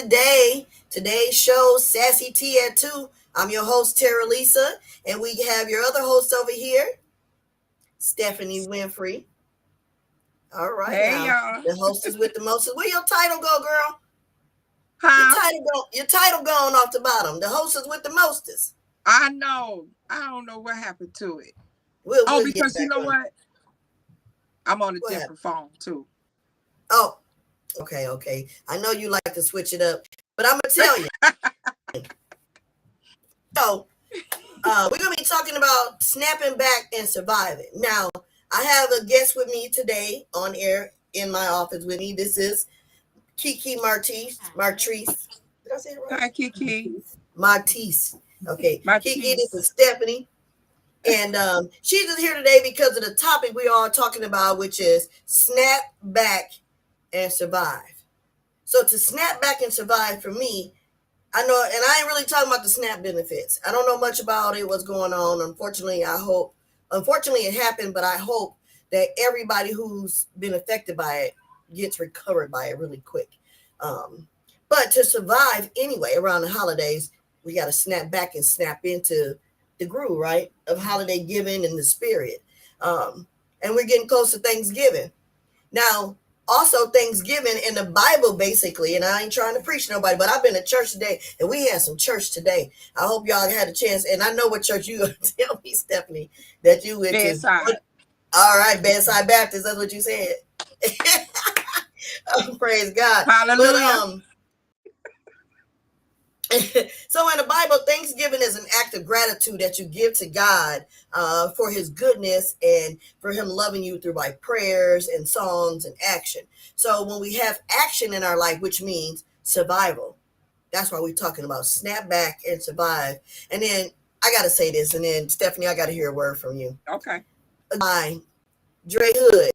today. Today's show, Sassy T at 2. I'm your host, Terralisa, and we have your other host over here, Stephanie Winfrey. All right, hey now y'all. the hostess with the mostest. Where your title go, girl? Huh? Your title going off the bottom. The hostess with the mostest. I know. I don't know what happened to it. We'll get Because you back know on. what? I'm on a What different phone too. Oh, okay. I know you like to switch it up, but I'm gonna tell you. So, we're gonna be talking about snapping back and surviving. Now, I have a guest with me today on air in my office with me. This is Kiki Martise. Did I say it right? Hi, Kiki. Martise. Okay. Kiki, this Matisse. is Stephanie. And she's just here today because of the topic we are talking about, which is snap back and survive. So to snap back and survive for me, I know, and I ain't really talking about the SNAP benefits. I don't know much about it, what's going on. Unfortunately, it happened, but I hope that everybody who's been affected by it gets recovered by it really quick. But to survive anyway around the holidays, we got to snap back and snap into the groove, right, of holiday giving and the spirit. And we're getting close to Thanksgiving. Now, also Thanksgiving in the Bible, basically, and I ain't trying to preach to nobody, but I've been to church today, and we had some church today. I hope y'all had a chance, and I know what church you going to tell me, Stephanie, that you went to. Bedside. All right, Bedside Baptist, that's what you said. Praise God. Hallelujah. So in the Bible, Thanksgiving is an act of gratitude that you give to God for his goodness and for him loving you through by prayers and songs and action. So when we have action in our life, which means survival, that's why we're talking about snap back and survive. And then I got to say this, and then Stephanie, I got to hear a word from you. Okay. Dre Hood,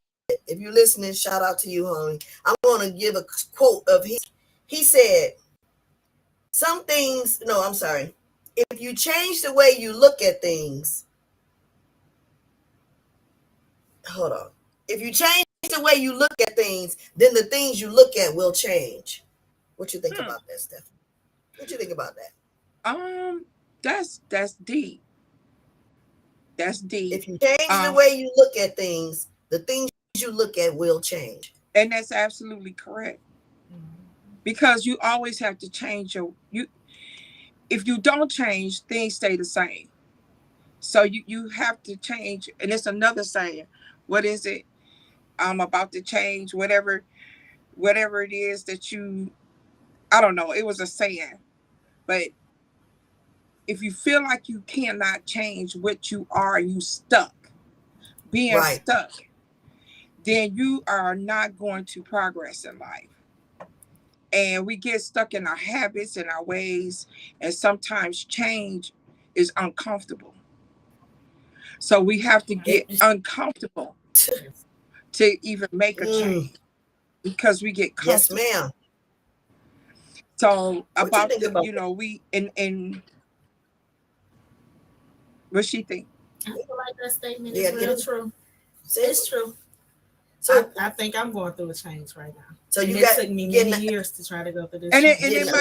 if you're listening, shout out to you, homie. I'm going to give a quote of his. He said, if you change the way you look at things, If you change the way you look at things, then the things you look at will change. What you think about that, Stephanie? What you think about that? That's deep. That's deep. If you change the way you look at things, the things you look at will change. And that's absolutely correct. Because you always have to change if you don't change, things stay the same. So you have to change. And it's another saying. What is it? I'm about to change whatever it is that I don't know. It was a saying. But if you feel like you cannot change what you are, you being stuck, then you are not going to progress in life. And we get stuck in our habits and our ways, and sometimes change is uncomfortable. So we have to get uncomfortable to even make a change because we get comfortable. Yes, ma'am. So about we and what she think? I feel like that statement is real true. It's true. So I think I'm going through a change right now. So it took me many years to try to go through this. And it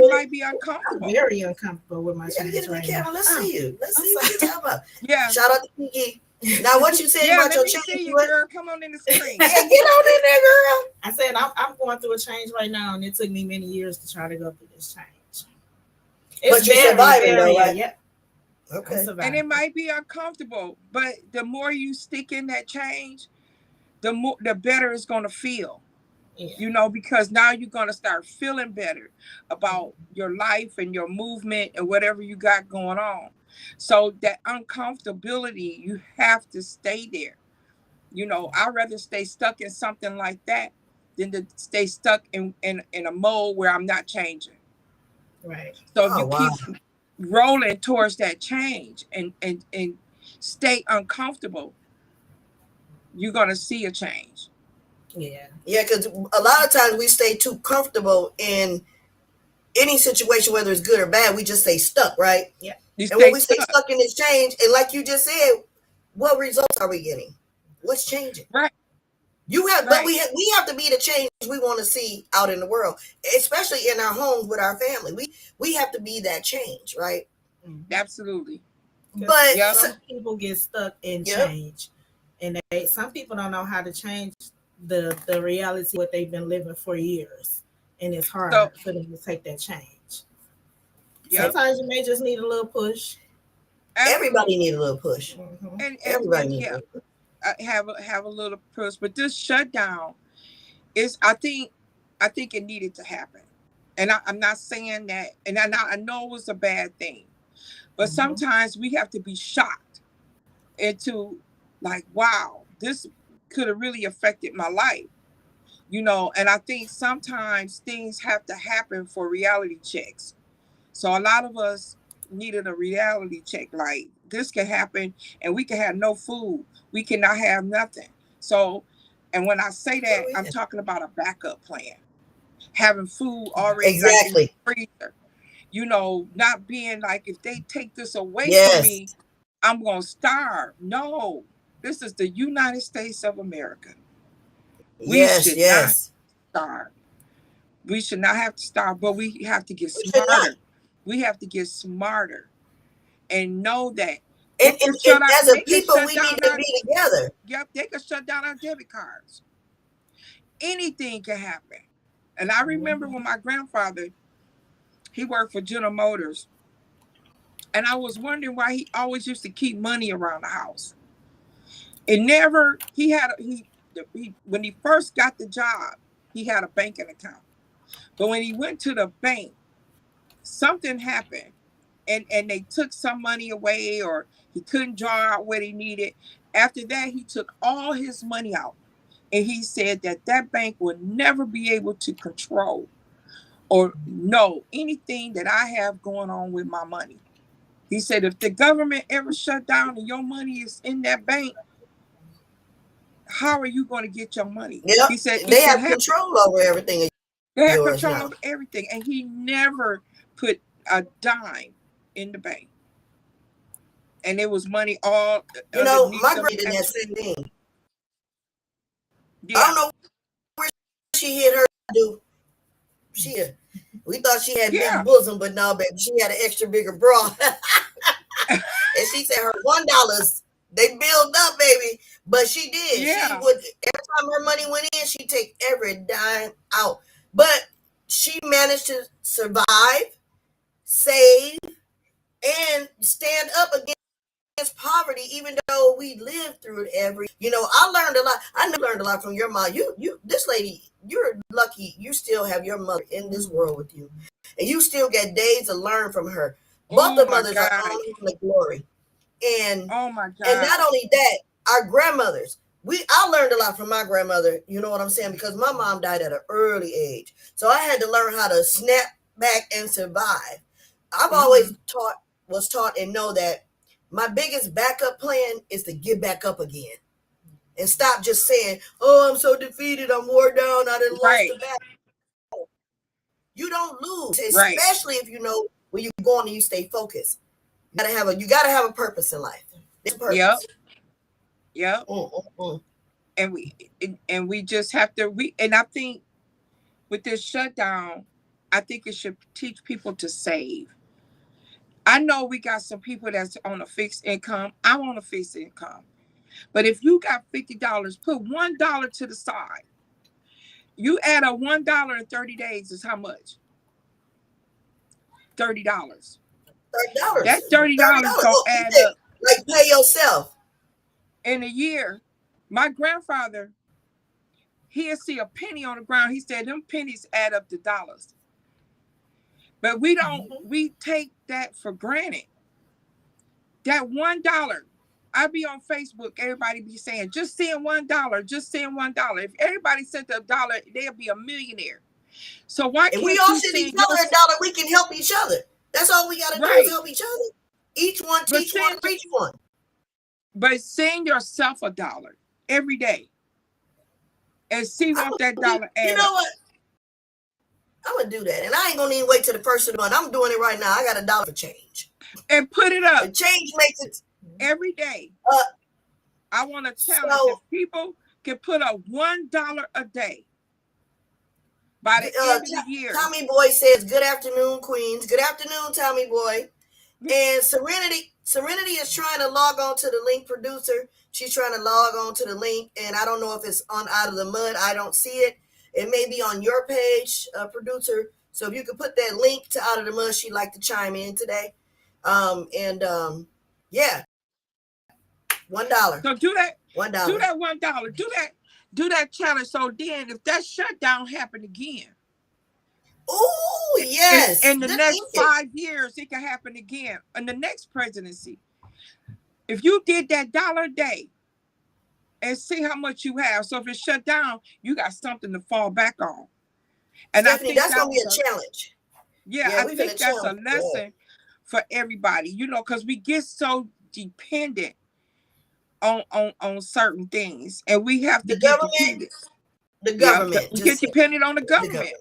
might be uncomfortable. I'm very uncomfortable with my change right now. Let's see you. Let's see what you're talking about. Yeah. Shout out to Kiki. Now, what you said about your change? See you, girl. Come on in the screen. Yeah, get on in there, girl. I said I'm going through a change right now, and it took me many years to try to go through this change. But you're surviving, though, right? Yep. Okay. And it might be uncomfortable, but the more you stick in that change, the better it's going to feel. Yeah. Because now you're going to start feeling better about your life and your movement and whatever you got going on. So that uncomfortability, you have to stay there. I'd rather stay stuck in something like that than to stay stuck in a mode where I'm not changing. Right. So if you keep rolling towards that change and stay uncomfortable, you're going to see a change. Yeah, because a lot of times we stay too comfortable in any situation, whether it's good or bad. We just stay stuck, right? Yeah. And when we stay stuck in this change, and like you just said, what results are we getting? What's changing? Right. But we have to be the change we want to see out in the world, especially in our homes with our family. We have to be that change, right? Absolutely. But some people get stuck in change, and some people don't know how to change the reality what they've been living for years, and it's hard for them to take that change. Sometimes you may just need a little push. Everybody need a little push. And everybody needs have a little push. But this shutdown is, I think it needed to happen. And I'm not saying that, and I know it was a bad thing, but sometimes we have to be shocked into like, wow, this could have really affected my life, you know. And I think sometimes things have to happen for reality checks. So a lot of us needed a reality check, like this can happen and we can have no food, we cannot have nothing. So, and when I say that, I'm talking about a backup plan, having food already like in the freezer, you know, not being like, if they take this away from me, I'm gonna starve. No, this is the United States of America. We should not starve. We should not have to starve, but we have to get smarter. We have to get smarter and know that. And as a people, we need to be together. Yep, they can shut down our debit cards. Anything can happen. And I remember when my grandfather, he worked for General Motors, and I was wondering why he always used to keep money around the house. It never, when he first got the job, he had a banking account. But when he went to the bank, something happened, and they took some money away, or he couldn't draw out what he needed. After that, he took all his money out, and he said that bank would never be able to control or know anything that I have going on with my money. He said, if the government ever shut down and your money is in that bank, how are you going to get your money? Yep. He said they have control over everything. They have control over everything. And he never put a dime in the bank. And it was money all. You know, my grandma did that same thing. Yeah. I don't know where she hit her do. We thought she had big bosom, but no, baby, she had an extra bigger bra. And she said her $1, they build up, baby. But she did. Yeah. She would, every time her money went in, she'd take every dime out. But she managed to survive, save, and stand up against poverty, even though we lived through it I learned a lot. I learned a lot from your mom. This lady, you're lucky you still have your mother in this world with you. And you still get days to learn from her. Both the mothers are all in the glory. And oh my God. And not only that, our grandmothers. I learned a lot from my grandmother, you know what I'm saying? Because my mom died at an early age. So I had to learn how to snap back and survive. I've always was taught and know that my biggest backup plan is to get back up again. And stop just saying, oh, I'm so defeated, I'm wore down, I didn't lost the battle. You don't lose, especially if you know where you're going and you stay focused. You gotta have a purpose in life. Yep. And we just have to and I think with this shutdown, I think it should teach people to save. I know we got some people that's on a fixed income. I'm on a fixed income. But if you got $50, put $1 to the side. You add a $1 in 30 days is how much? $30. $30. That $30 gonna add up. Like pay yourself. In a year, my grandfather, he'd see a penny on the ground. He said them pennies add up to dollars. But we don't, we take that for granted. That $1, I be on Facebook, everybody be saying, just send $1, just send $1. If everybody sent $1, they'll be a millionaire. So why can't we all send each other $1, we can help each other. That's all we gotta do is help each other. Each one teach one, preach one. But send yourself $1 every day and see what that dollar adds. You know what? I'm gonna do that, and I ain't gonna even wait till the first of the month. I'm doing it right now. I got $1 for change, and put it up. The change makes it every day. I want to challenge if people can put up $1 a day by the end of the year. Tommy Boy says, good afternoon, Queens. Good afternoon, Tommy Boy. And Serenity is trying to log on to the link, producer. She's trying to log on to the link, and I don't know if it's on Out of the Mud. I don't see it. It may be on your page, producer. So if you could put that link to Out of the Mud, she'd like to chime in today. Yeah, $1. So do that. $1. Do that $1. Do that challenge. So then, if that shutdown happened again, oh yes, in the next 5 years, it can happen again. In the next presidency, if you did that $1 a day and see how much you have, so if it's shut down, you got something to fall back on. And Stephanie, I think that's gonna be a challenge. Yeah, I think that's a lesson for everybody, because we get so dependent on certain things, and we have to get dependent. The government. We get dependent on the government.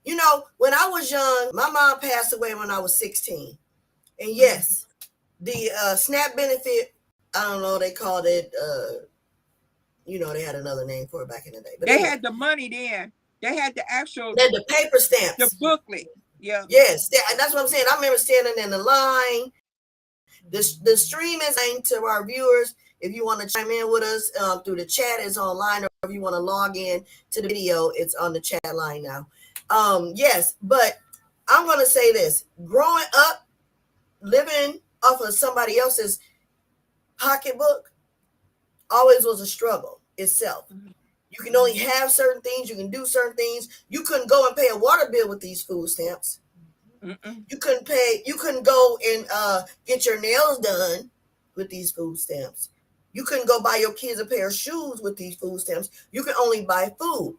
When I was young, my mom passed away when I was 16. And yes, the SNAP benefit, I don't know, they called it, they had another name for it back in the day. But they had the money then. They had the actual... the paper stamps. The booklet. Yeah. Yes, that's what I'm saying. I remember standing in the line. The stream is aimed to our viewers. If you want to chime in with us through the chat, it's online. Or if you want to log in to the video, it's on the chat line now. Yes, but I'm going to say this. Growing up, living off of somebody else's pocketbook always was a struggle itself. You can only have certain things. You can do certain things. You couldn't go and pay a water bill with these food stamps. You couldn't go and get your nails done with these food stamps. You couldn't go buy your kids a pair of shoes with these food stamps. You could only buy food,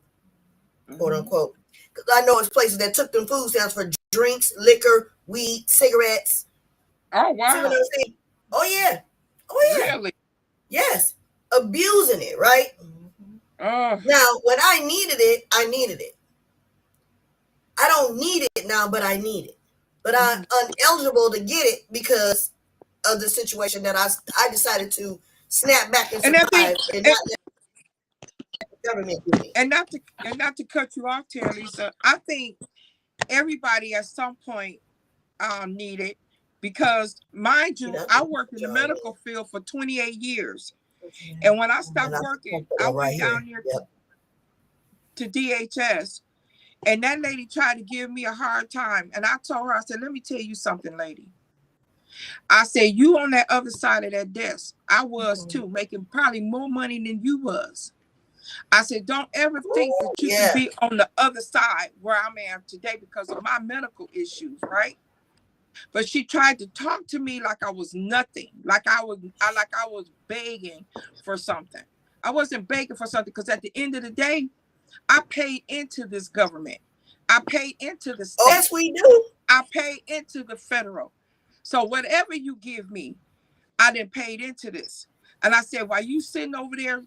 quote unquote. Because I know it's places that took them food stamps for drinks, liquor, weed, cigarettes. Oh, wow. See what I'm saying? Oh, yeah. Really? Yes. Abusing it, right? Now, when I needed it, I needed it. I don't need it now, but I need it. But I'm ineligible to get it because of the situation that I decided to snap back and survive and not let the government do it. And not to cut you off, Terralisa, I think everybody at some point need it because, mind you, I worked in the medical field for 28 years. And when I stopped working, I went down here to DHS. And that lady tried to give me a hard time. And I told her, I said, let me tell you something, lady. I said, you on that other side of that desk. I was too, making probably more money than you was. I said, don't ever think that you can be on the other side where I am today because of my medical issues, right? But she tried to talk to me like I was nothing, like I was begging for something. I wasn't begging for something because at the end of the day, I paid into this government. I paid into the state. Oh, yes, we do. I paid into the federal. So whatever you give me, I done paid into this. And I said, while you sitting over there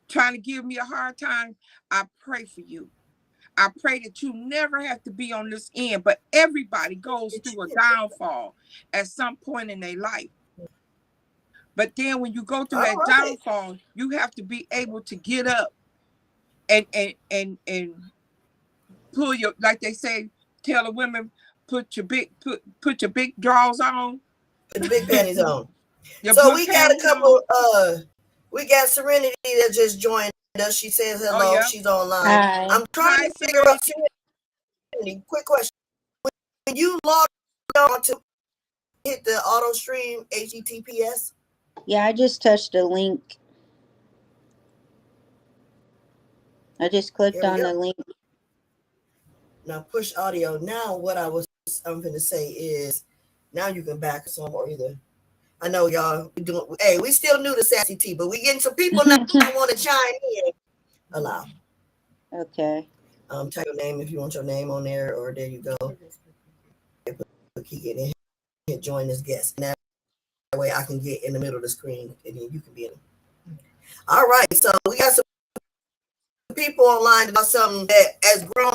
trying to give me a hard time, I pray for you. I pray that you never have to be on this end, but everybody goes through a downfall at some point in their life. But then when you go through that downfall, you have to be able to get up and pull your, like they say, tell the women, put your big drawers on. Put the big panties on. So we got a couple, we got Serenity that just joined us. She says hello. Oh, yeah. She's online. Hi. I'm trying to figure out, Serenity, quick question. When you log on to hit the auto stream HTTPS? Yeah, I just touched a link. I just clicked on the link. Now push audio. Now what I'm going to say is now you can back us on or either. I know y'all doing. Hey, we still new to Sassy T, but we getting some people now that want to chime in. Allow. Okay. Type your name if you want your name on there, or there you go. He get in here, join this guest. And that way I can get in the middle of the screen, and then you can be in. All right, so we got some people online about something that as grown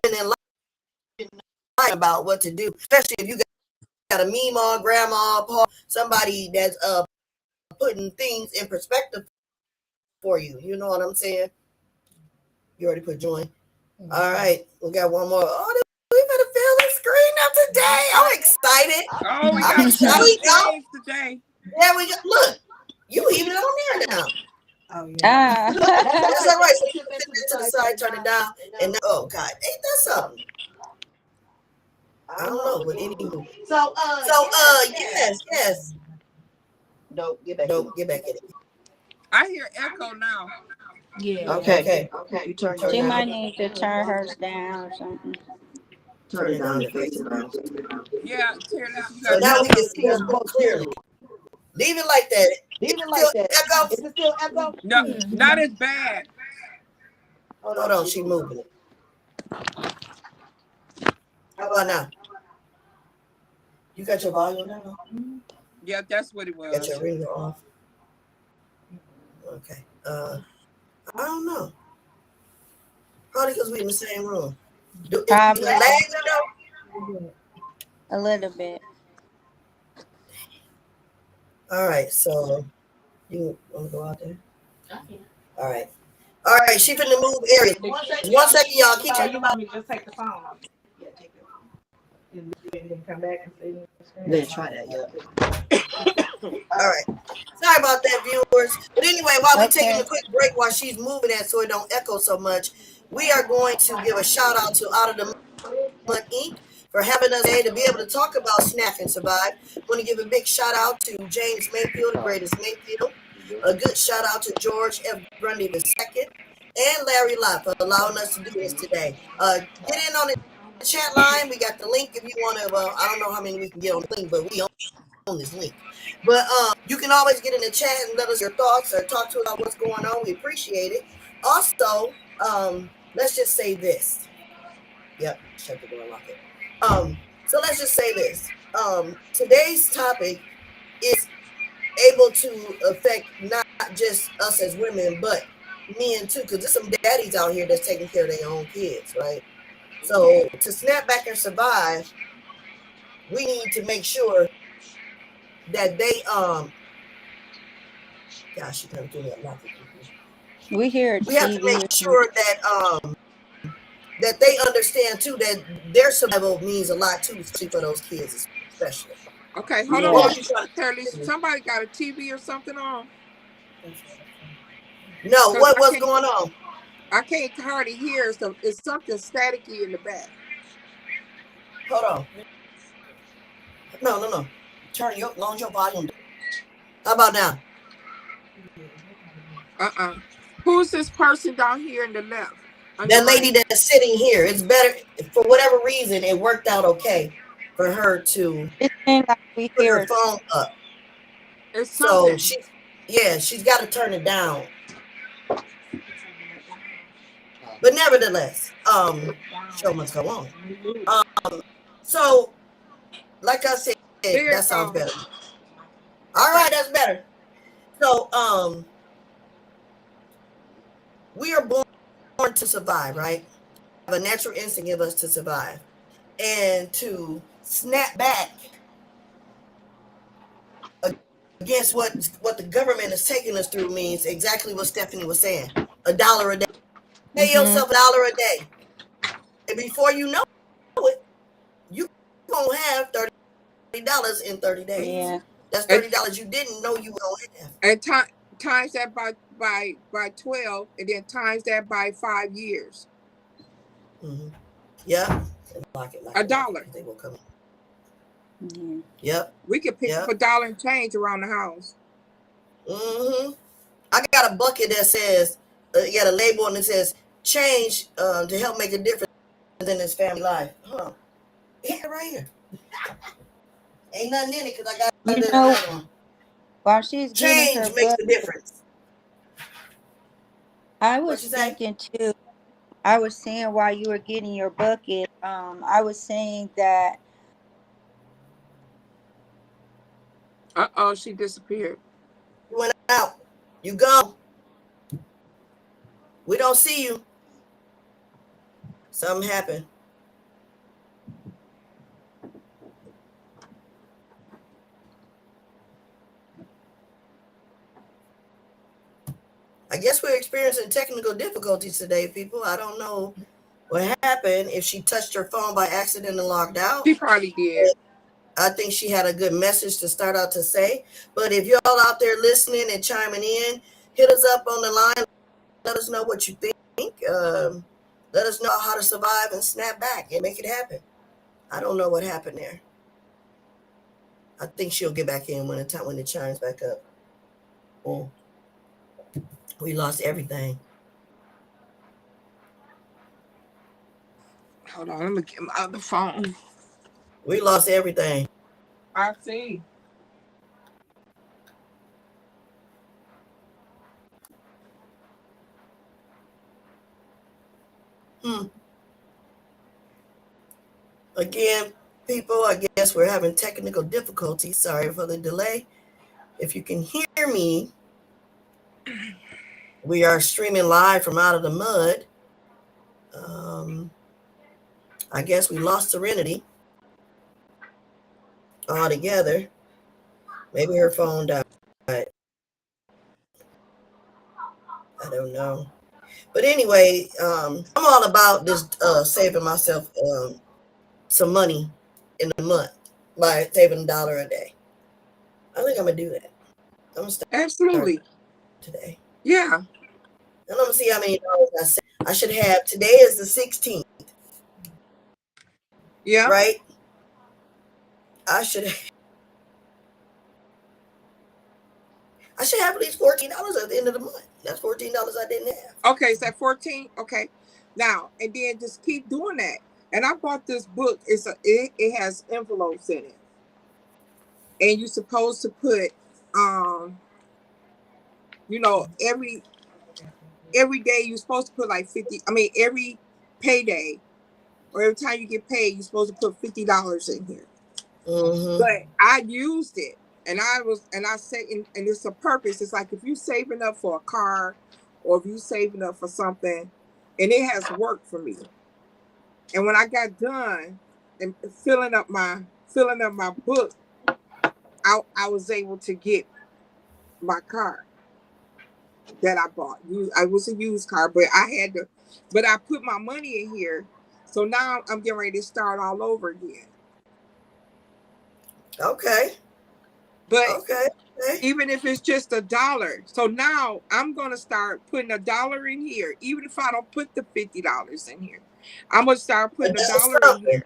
women in life about what to do, especially if you got a mama, grandma, somebody that's putting things in perspective for you. You know what I'm saying? You already put join. All right, we got one more. Oh, we better fill the screen up today. I'm excited. Oh, we I'm got excited. James today. There we go. Look, you even on there now. Oh yeah. That's all right. So you can sit to the side, turn it down, and now, oh God, ain't that something? I don't know, but anywho. So yes. Nope, get back in it. I hear echo now. Yeah. Okay. You turn She it might down. need to turn hers down or something. Turn it down to face it down. Yeah, Terralisa, you So got now we can echo. see us more clearly. Leave it like that. Is it still echo? No, not as bad. Hold on, she moving it. How about now? You got your volume down? Yeah, that's what it Got was. your ringer off? Okay. I don't know. Probably because we in the same room. Probably All a little bit. right, so you want to go out there? All right. All right, she finna move areas. 1 second, y'all. Keep You want me to just take the phone off? Yeah, take it off. And then come back and see. Then try that, yeah. All right. Sorry about that, viewers. But anyway, while we're taking a quick break while she's moving that so it don't echo so much, we are going to give a shout out to Out of the Mud Inc. for having us today to be able to talk about Snack and Survive. I want to give a big shout out to James Mayfield, the greatest Mayfield. A good shout out to George F. Grundy II and Larry Lott for allowing us to do this today. Get in on the chat line. We got the link if you want to. Well, I don't know how many we can get on the link, but we on this link. But you can always get in the chat and let us your thoughts or talk to us about what's going on. We appreciate it. Also, let's just say this. Yep, shut the door and lock it. So let's just say this. Today's topic is able to affect not just us as women, but men too, because there's some daddies out here that's taking care of their own kids, right? So to snap back and survive, we need to make sure that they gosh, she kind of threw me up. We hear We have to make sure that that they understand too that their survival means a lot too, especially for those kids, especially. Okay, hold on. Terralisa, somebody got a TV or something on? No, what's going on? I can't hardly hear. So it's something staticky in the back. Hold on. No. Turn your volume down. How about now? Who's this person down here in the left? That lady that's sitting here. It's better for whatever reason. It worked out okay for her to put her phone up. So she's got to turn it down. But nevertheless, show must go on. So like I said, that sounds better. All right, that's better. So we are born to survive, right? Have a natural instinct of us to survive. And to snap back against what the government is taking us through means exactly what Stephanie was saying. $1 a day. Pay yourself $1 a day. And before you know it, you gonna have $30 in 30 days. Yeah. That's $30 you didn't know you were gonna have. And times that by 12, and then times that by 5 years. Mm-hmm. Yeah. $1. They will come. Mm-hmm. Yep. We could pick up $1 and change around the house. Mm-hmm. I got a bucket that says, you got a label and it says change to help make a difference in this family life. Huh. Yeah, right here. Ain't nothing in it because I got another one. While she's change getting her makes a difference. I was thinking too. I was saying while you were getting your bucket, I was saying that. She disappeared. You went out. You gone. We don't see you. Something happened. I guess we're experiencing technical difficulties today, people. I don't know what happened. If she touched her phone by accident and logged out, She probably did. I think she had a good message to start out to say. But if y'all out there listening and chiming in, hit us up on the line. Let us know what you think. Let us know how to survive and snap back and make it happen. I don't know what happened there. I think she'll get back in when it chimes back up. Oh, we lost everything. Hold on, let me get my other phone. We lost everything. I see. Again, people, I guess we're having technical difficulties. Sorry for the delay. If you can hear me, we are streaming live from out of the mud. I guess we lost Serenity altogether. Maybe her phone died. I don't know. But anyway, I'm all about this saving myself some money in a month by saving $1 a day. I think I'm gonna do that. I'm gonna start Absolutely today. Yeah. And I'm gonna see how many dollars I save. I should have. Today is the 16th. Yeah. Right. I should have at least $14 at the end of the month. That's $14 I didn't have. Okay, so 14. Okay, now and then just keep doing that. And I bought this book. It has envelopes in it, and you're supposed to put every day you're supposed to put like 50. I mean, every payday or every time you get paid, you're supposed to put $50 in here. Mm-hmm. But I used it, and I said, and it's a purpose. It's like if you're saving up for a car, or if you're saving up for something, and it has worked for me. And when I got done and filling up my book, I was able to get my car that I bought. I was a used car, but I put my money in here, so now I'm getting ready to start all over again. Okay. But okay. Even if it's just $1, so now I'm gonna start putting $1 in here, even if I don't put the $50 in here. I'm gonna start putting $1 in here.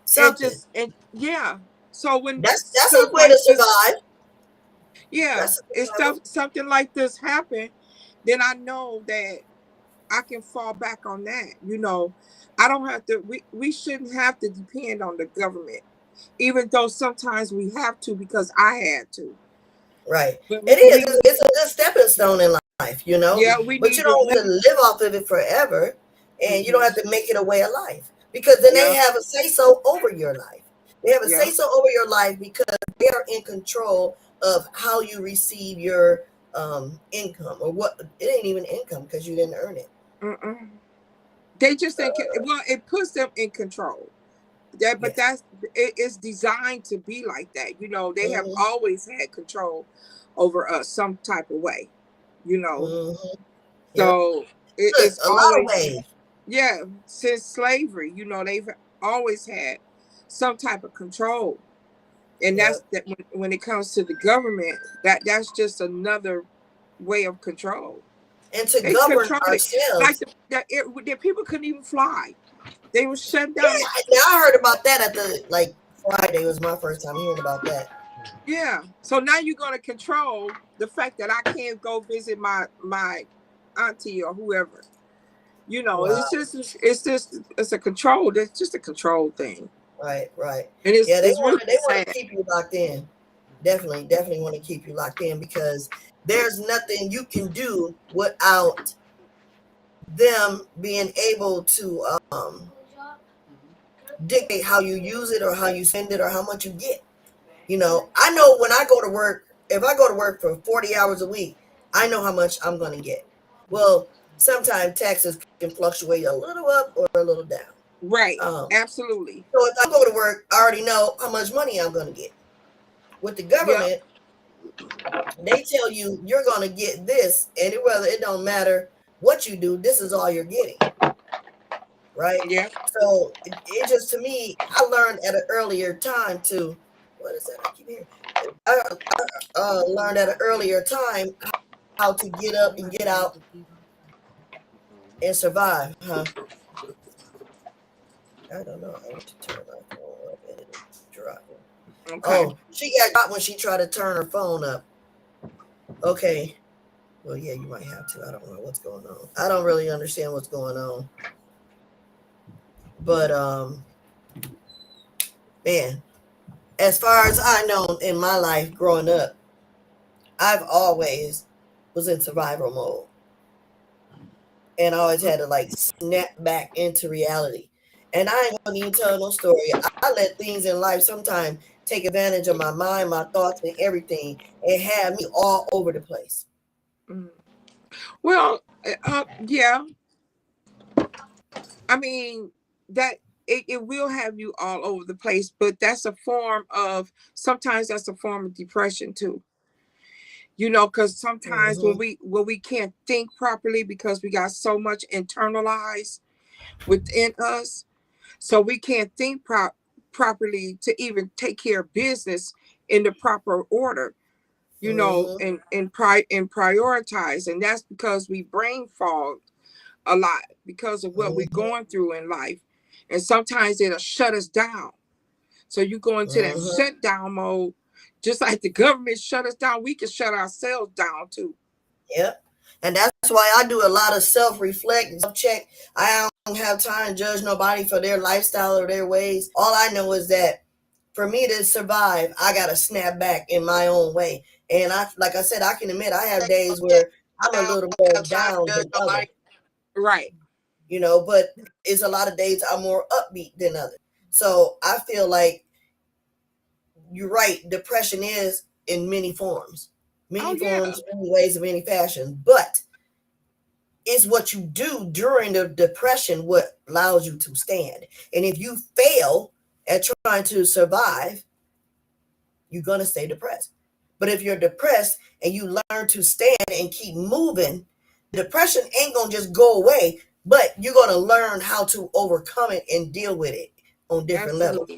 Something. Yeah. So when that's a way to survive. It's something like this happen, then I know that I can fall back on that. I don't have to. We shouldn't have to depend on the government, even though sometimes we have to because I had to. Right. It's a good stepping stone in life, Yeah, but you don't have to live off of it forever, and you don't have to make it a way of life, because then they have a say-so over your life. They have a say-so over your life because they are in control of how you receive your income, or what. It ain't even income because you didn't earn it. They just think, it puts them in control. But it's designed to be like that. They have always had control over us some type of way. So it's a lot of ways. Yeah, since slavery, they've always had some type of control, and that's that. When it comes to the government, that's just another way of control. And to govern ourselves, like the people couldn't even fly. They were shut down. Yeah, I heard about that at the Friday was my first time hearing about that. Yeah. So now you're going to control the fact that I can't go visit my auntie or whoever. Wow. It's a control. It's just a control thing. Right. And they want to keep you locked in. Definitely want to keep you locked in, because there's nothing you can do without them being able to dictate how you use it, or how you spend it, or how much you get. I know when I go to work, if I go to work for 40 hours a week, I know how much I'm going to get. Well, sometimes taxes can fluctuate a little up or a little down. Right. Absolutely. So if I go to work, I already know how much money I'm going to get. With the government, they tell you you're going to get this, and it don't matter what you do, this is all you're getting. Right? Yeah. So it just, to me, I learned at an earlier time to, what is that I keep hearing? I learned at an earlier time how to get up and get out and survive, huh? I don't know. I want to turn my phone up and it'll drop. Okay. Oh, she got dropped when she tried to turn her phone up. Okay. Well, yeah, you might have to. I don't know what's going on. I don't really understand what's going on. But man, as far as I know in my life growing up, I've always was in survival mode. And I always had to like snap back into reality. And I ain't gonna even tell no story. I let things in life sometimes take advantage of my mind, my thoughts, and everything, and have me all over the place. Well, yeah. I mean, that it will have you all over the place, but sometimes that's a form of depression too. Because sometimes when we can't think properly because we got so much internalized within us, so we can't think properly to even take care of business in the proper order, and prioritize, and that's because we brain fog a lot because of what we're going through in life, and sometimes it'll shut us down. So you go into that shutdown mode, just like the government shut us down. We can shut ourselves down too. Yep. And that's why I do a lot of self-reflect and self-check. I don't have time to judge nobody for their lifestyle or their ways. All I know is that for me to survive, I got to snap back in my own way. And like I said, I can admit I have days where I'm a little more down than others. Right. But it's a lot of days I'm more upbeat than others. So I feel like you're right. Depression is in many forms. Many forms, many ways, and many fashions. But it's what you do during the depression what allows you to stand. And if you fail at trying to survive, you're going to stay depressed. But if you're depressed and you learn to stand and keep moving, depression ain't going to just go away, but you're going to learn how to overcome it and deal with it on different levels.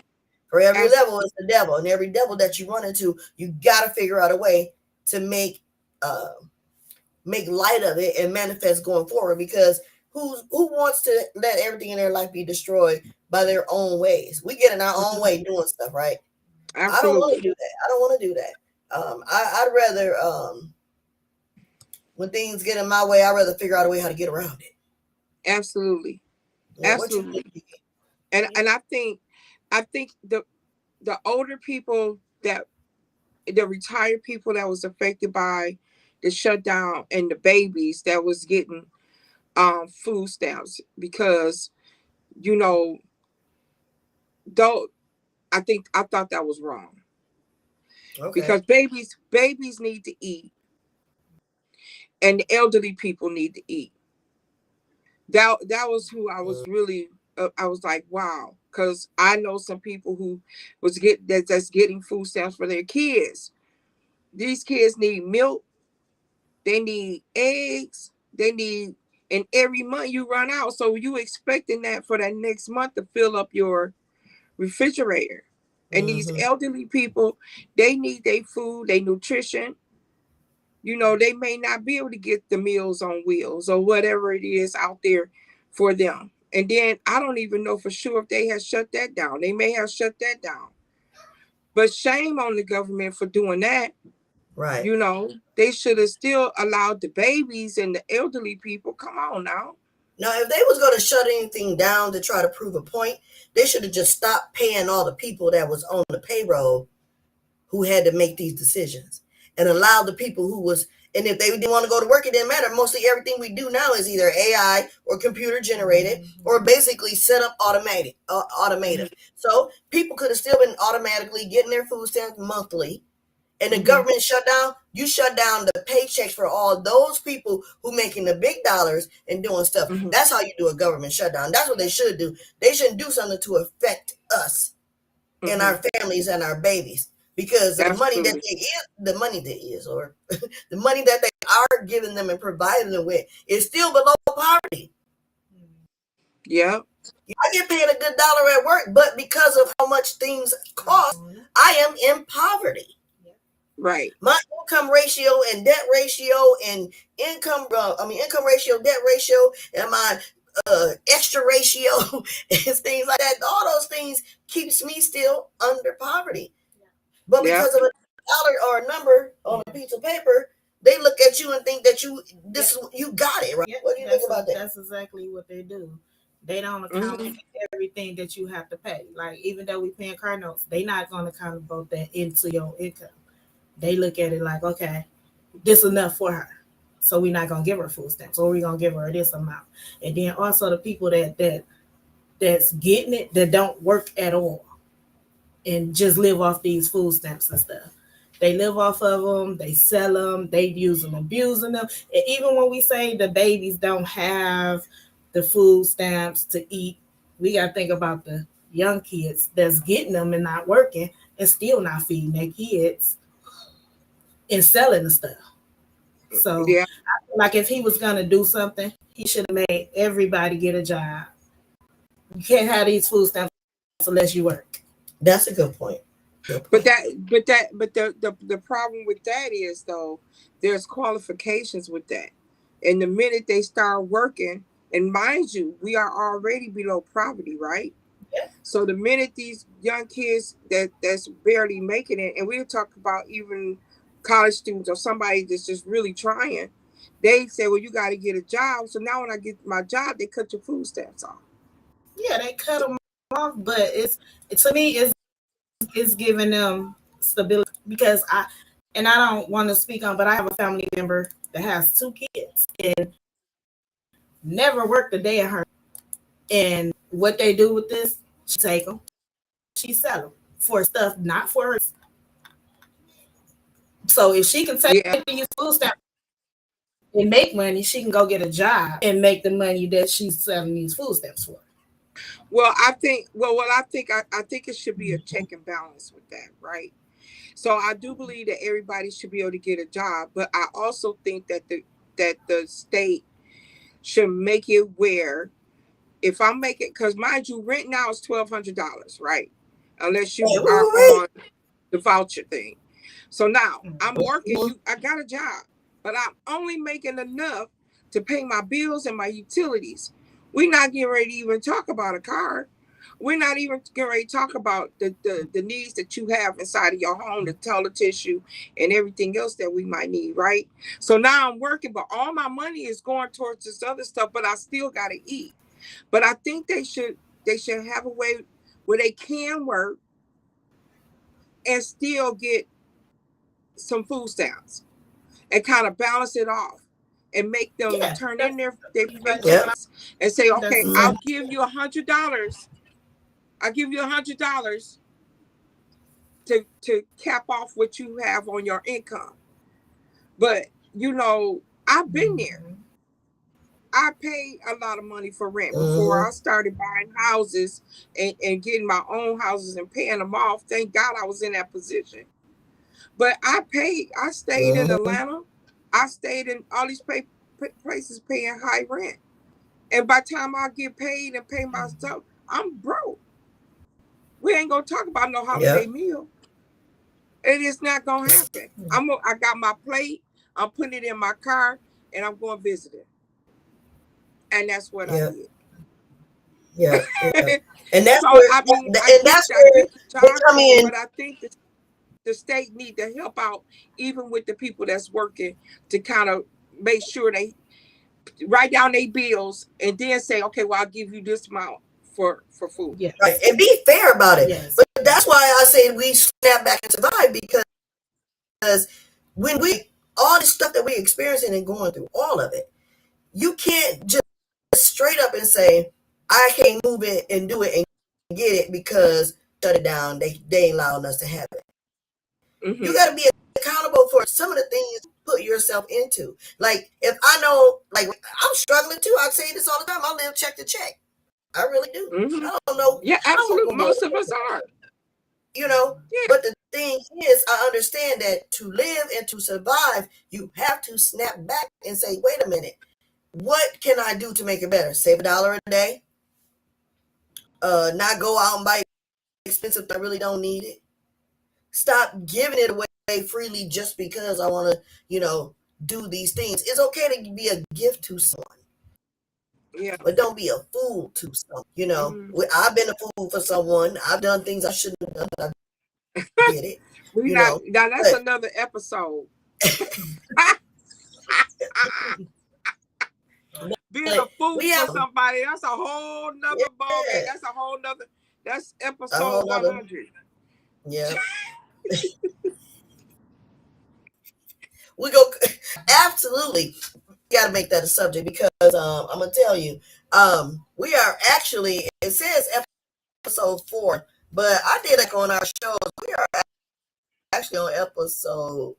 For every level is the devil, and every devil that you run into, you got to figure out a way to make light of it and manifest going forward, because who wants to let everything in their life be destroyed by their own ways? We get in our own way doing stuff, right? Absolutely. I don't want to do that. I don't want to do that. I'd rather when things get in my way, I'd rather figure out a way how to get around it. Absolutely. Absolutely. And I think the older people, that the retired people that was affected by the shutdown, and the babies that was getting food stamps, because though I thought that was wrong. Okay. Because babies need to eat, and the elderly people need to eat. That was who I was really I was like, wow, because I know some people who that's getting food stamps for their kids. These kids need milk, they need eggs, and every month you run out. So you expecting that for that next month to fill up your refrigerator. And these elderly people, they need their food, their nutrition. They may not be able to get the Meals on Wheels or whatever it is out there for them. And then I don't even know for sure if they have shut that down. They may have shut that down. But shame on the government for doing that. Right. They should have still allowed the babies and the elderly people. Come on now. Now, if they was going to shut anything down to try to prove a point, they should have just stopped paying all the people that was on the payroll who had to make these decisions, and allowed the people who was, and if they didn't want to go to work, it didn't matter. Mostly everything we do now is either AI or computer generated or basically set up automated. So people could have still been automatically getting their food stamps monthly. And the government shut down, you shut down the paychecks for all those people who making the big dollars and doing stuff. That's how you do a government shutdown. That's what they should do. They shouldn't do something to affect us and our families and our babies. because the money that the money that they are giving them and providing them with is still below poverty. Yeah. I get paid a good dollar at work, but because of how much things cost, I am in poverty. Right. My income ratio and debt ratio and income ratio, debt ratio, and my extra ratio and things like that. All those things keeps me still under poverty. But because of a dollar or a number on a piece of paper, they look at you and think that you got it, right? What do you think about that? That's exactly what they do. They don't account for everything that you have to pay. Like, even though we paying car notes, they not going to count both that into your income. They look at it like, okay, this is enough for her, so we're not gonna give her food stamps, or we're gonna give her this amount. And then also the people that's getting it, that don't work at all and just live off these food stamps and stuff. They live off of them, they sell them, they use them, abusing them. And even when we say the babies don't have the food stamps to eat, we got to think about the young kids that's getting them and not working and still not feeding their kids and selling the stuff. So I feel like if he was going to do something, he should have made everybody get a job. You can't have these food stamps unless you work. That's a good point. But the problem with that is, though, there's qualifications with that. And the minute they start working, and mind you, we are already below poverty, right? Yeah. So the minute these young kids that's barely making it, and we'll talk about even college students or somebody that's just really trying, they say, well, you got to get a job. So now when I get my job, they cut your food stamps off. Yeah, they cut them off, but to me, it's giving them stability, because I don't want to speak on, but I have a family member that has 2 kids and never worked a day in her. And what they do with this, she take them, she sell them for stuff, not for her. So if she can take these food stamps and make money, she can go get a job and make the money that she's selling these food stamps for. Well, I think it should be a check and balance with that, right? So I do believe that everybody should be able to get a job, but I also think that the state should make it where, if I'm making, because mind you, rent now is $1,200, right? Unless you are on the voucher thing. So now I'm working, I got a job, but I'm only making enough to pay my bills and my utilities. We're not getting ready to even talk about a car. We're not even getting ready to talk about the needs that you have inside of your home, the toilet tissue and everything else that we might need, right? So now I'm working, but all my money is going towards this other stuff, but I still got to eat. But I think they should have a way where they can work and still get some food stamps and kind of balance it off and make them turn in their paychecks and say, okay, I'll give you $100. I'll give you $100 to cap off what you have on your income. But, I've been there. I paid a lot of money for rent before I started buying houses and getting my own houses and paying them off. Thank God I was in that position. But I stayed in Atlanta. I stayed in all these places paying high rent. And by the time I get paid and pay my stuff, I'm broke. We ain't going to talk about no holiday meal. It is not going to happen. I got my plate. I'm putting it in my car and I'm going to visit it. And that's what I did. Yeah. And that's so, where, I mean, and that's where they come in. But I think the state need to help out even with the people that's working to kind of make sure they write down their bills and then say, okay, well, I'll give you this amount for food. Yeah. Right. And be fair about it. Yes. But that's why I say we snap back and survive, because when all the stuff that we're experiencing and going through, all of it, you can't just straight up and say, I can't move it and do it and get it because shut it down. They ain't allowing us to have it. You got to be accountable for some of the things you put yourself into. Like, if I know, like, I'm struggling too. I say this all the time. I live check to check. I really do. I don't know. Yeah, absolutely. Most of us are. But thing is, I understand that to live and to survive, you have to snap back and say, wait a minute, what can I do to make it better? Save $1 a day. Not go out and buy expensive I really don't need it. Stop giving it away freely just because I want to, do these things. It's okay to be a gift to someone. Yeah. But don't be a fool to someone. I've been a fool for someone. I've done things I shouldn't have done, but I did it. Now that's another episode. Being a fool for somebody, that's a whole nother ballgame. That's a whole nother. That's episode 100. Yeah. We go absolutely. Got to make that a subject because I'm gonna tell you, we are actually. It says episode 4, but I did it on our shows. We are actually on episode.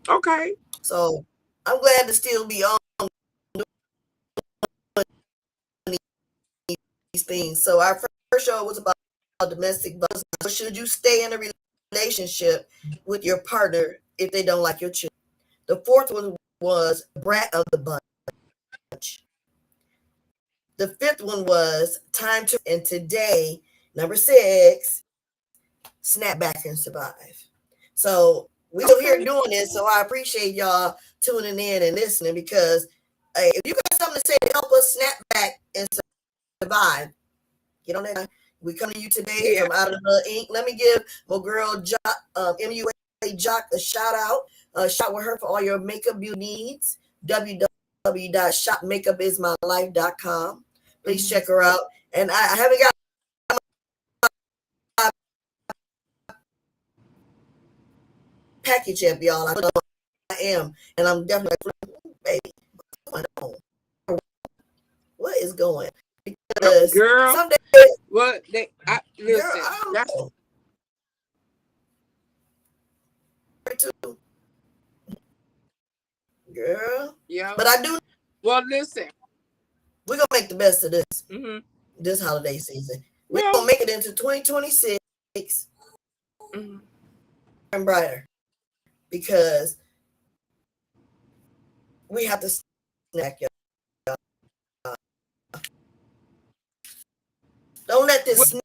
Okay. So I'm glad to still be on these things. So our first show was about domestic violence. Should you stay in a relationship with your partner if they don't like your children? The fourth one was brat of the bunch. The fifth one was time to, and today, number 6, snap back and survive. So we're still here doing this. So I appreciate y'all tuning in and listening because if you got something to say to help us snap back and survive, get on that. We come to you today from Out of the Ink. Let me give my girl Jock, MUA Jock, a shout out. Shop with her for all your makeup beauty needs. www.shopmakeupIsMyLife.com. Please check her out. And I haven't got my package yet, y'all. I am, and I'm definitely baby. What is going? Because girl, someday, what they listen. Girl, yeah. But I do. Well, listen. We're gonna make the best of this. This holiday season. We're gonna make it into 2026 and brighter because we have to snack y'all. Don't let this snap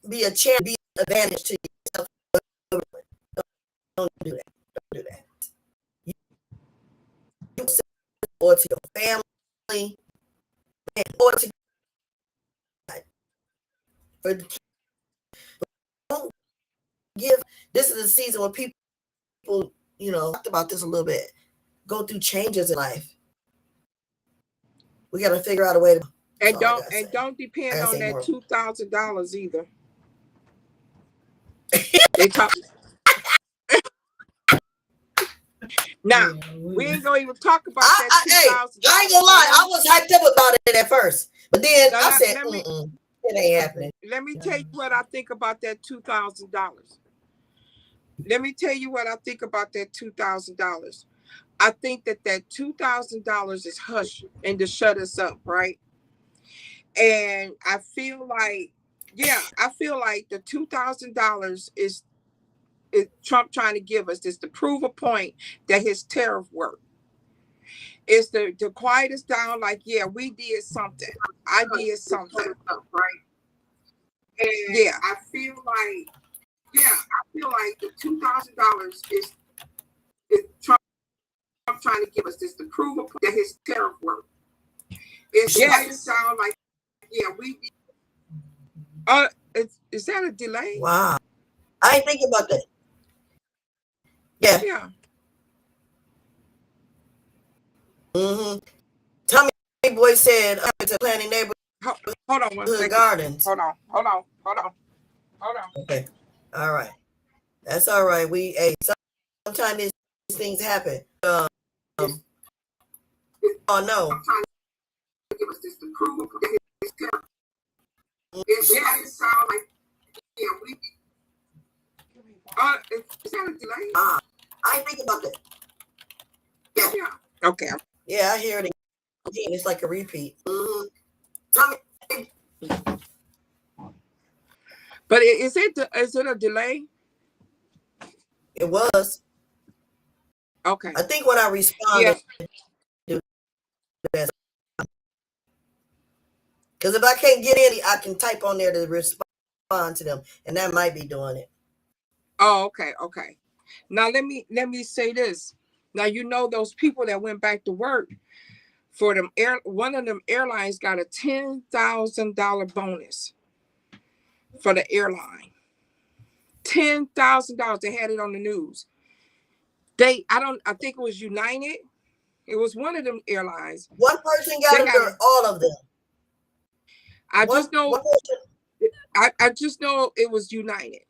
be a chance, be an advantage to yourself. Don't do that. Don't do that. Or to your family, or to don't give. This is a season where people, talked about this a little bit, go through changes in life. We got to figure out a way to. And don't depend on that $2,000 either. They talk. Now we ain't gonna even talk about that $2,000. I ain't gonna lie, I was hyped up about it at first, but then I said, it ain't happening. Let me tell you what I think about that $2,000. Let me tell you what I think about that $2,000. I think that $2,000 is hush and to shut us up, right? And I feel like, the $2,000 is Trump trying to give us this to prove a point that his tariff worked. It's to quiet us down, like, we did something. I did something, right? And I feel like the $2,000 is Trump trying to give us this to prove a point that his tariff worked. It's quiet us down, like, we did. Is that a delay? Wow. I ain't thinking about that. Yeah. Tommy Boy said to planning neighborhood. Hold on one second. Gardens. Hold on. Okay. All right. That's all right. Sometimes these things happen. Oh no. Is that a delay? I ain't thinking about that. Yeah. Okay. Yeah, I hear it again. It's like a repeat. Tommy. But is it a delay? It was. Okay. I think when I responded, because if I can't get any, I can type on there to respond to them, and that might be doing it. Oh, okay. Now let me say this. Now you know those people that went back to work for them one of them airlines got a $10,000 bonus for the airline. $10,000. They had it on the news. I think it was United. It was one of them airlines. One person got it, or all of them? I just know it was United.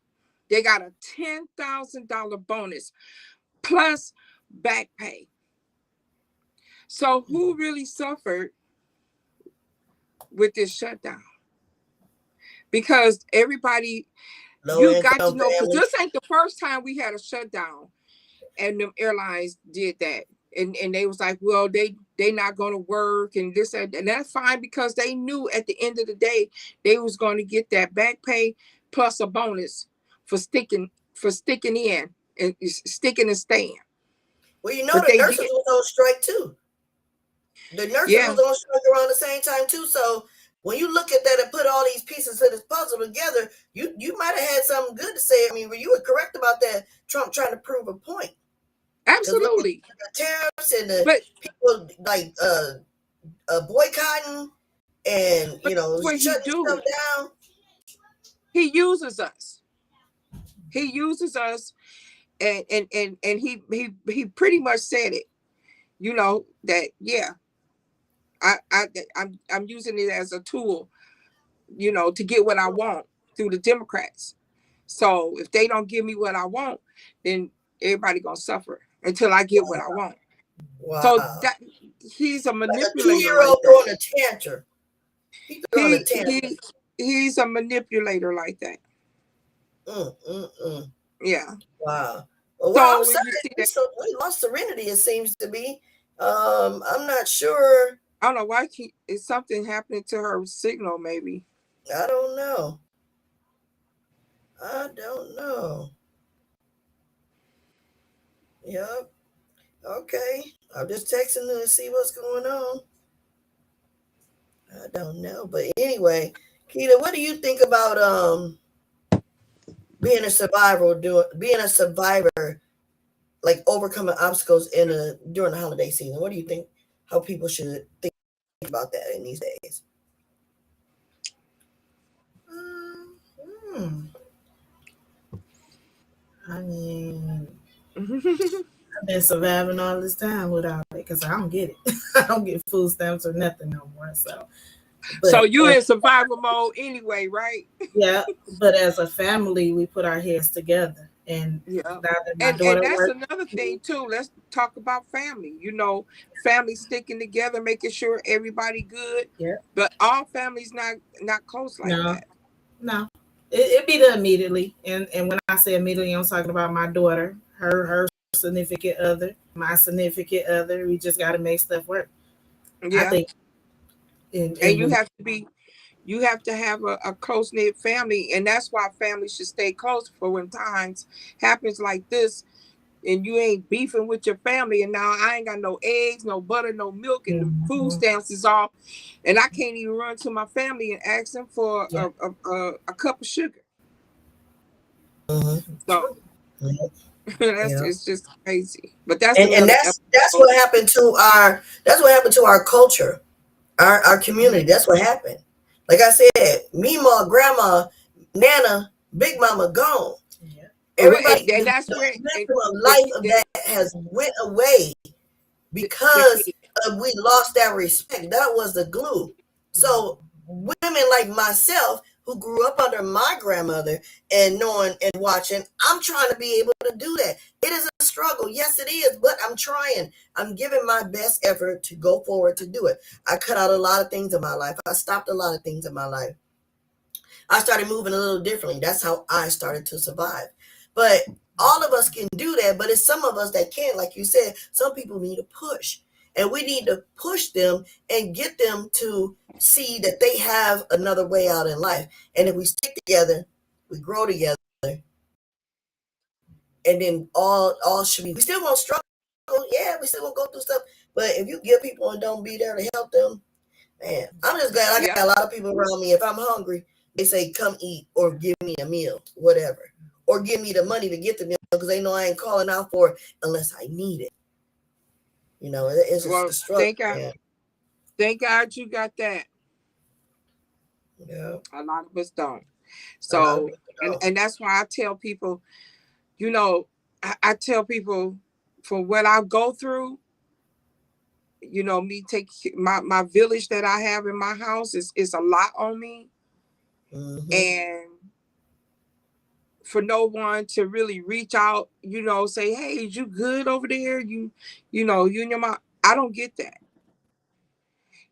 They got a $10,000 bonus plus back pay. So who really suffered with this shutdown? Because everybody, you got to know, because this ain't the first time we had a shutdown and them airlines did that. And they was like, well, they not going to work and this and that's fine, because they knew at the end of the day they was going to get that back pay plus a bonus for sticking in and sticking and staying. Well, you know, the nurses was on strike too. The nurses was on strike around the same time too. So when you look at that and put all these pieces of this puzzle together, you might have had something good to say. I mean, you were correct about that. Trump trying to prove a point. Absolutely. The tariffs and the people like boycotting and shutting stuff down. He uses us. And he pretty much said it. You know that I'm using it as a tool, to get what I want through the Democrats. So if they don't give me what I want, then everybody gonna suffer until I get what I want. Wow. So that he's a manipulator. Like a 2-year-old throwing a tantrum. He's a manipulator like that. Yeah. Wow. Well, I'm sorry. We lost serenity, it seems to be. I'm not sure. I don't know why. Is something happening to her signal? Maybe. I don't know. Yep. Okay. I'm just texting her to see what's going on. I don't know. But anyway, Keita, what do you think about being a survivor, like overcoming obstacles during the holiday season? What do you think? How people should think about that in these days? I mean, I've been surviving all this time without it because I don't get it. I don't get food stamps or nothing no more. So you in survival mode anyway, right? Yeah, but as a family, we put our heads together, and and that's another thing too. Let's talk about family. Family sticking together, making sure everybody good. Yeah, but all families not close like that. No, it be done immediately, and when I say immediately, I'm talking about my daughter, her significant other, my significant other. We just got to make stuff work. Yeah, I think. And you have to have a close-knit family, and that's why families should stay close for when times happens like this and you ain't beefing with your family, and now I ain't got no eggs, no butter, no milk, and the food stamps is off, and I can't even run to my family and ask them for a cup of sugar. So it's just crazy. But that's what happened to our culture. Our community, that's what happened. Like I said, Mima, Grandma, Nana, Big Mama gone. Yeah. Everybody, and that's where life of that has went away because we lost that respect. That was the glue. So women like myself who grew up under my grandmother and knowing and watching, I'm trying to be able to do that. It is a struggle. Yes, it is, but I'm trying. I'm giving my best effort to go forward to do it. I cut out a lot of things in my life. I stopped a lot of things in my life. I started moving a little differently. That's how I started to survive. But all of us can do that, but it's some of us that can't. Like you said, some people need a push. And we need to push them and get them to see that they have another way out in life. And if we stick together, we grow together, and then all should be. We still gonna struggle, yeah. We still gonna go through stuff, but if you give people and don't be there to help them, man, I'm just glad I got a lot of people around me. If I'm hungry, they say come eat or give me a meal, whatever, or give me the money to get the meal because they know I ain't calling out for it unless I need it. You know, it's just a struggle. Thank God you got that. Yeah, a lot of us don't. So, and that's why I tell people, you know, I tell people for what I go through, you know, me take my village that I have in my house is a lot on me. Mm-hmm. And for no one to really reach out, you know, say, hey, is you good over there? You know, you and your mom. I don't get that.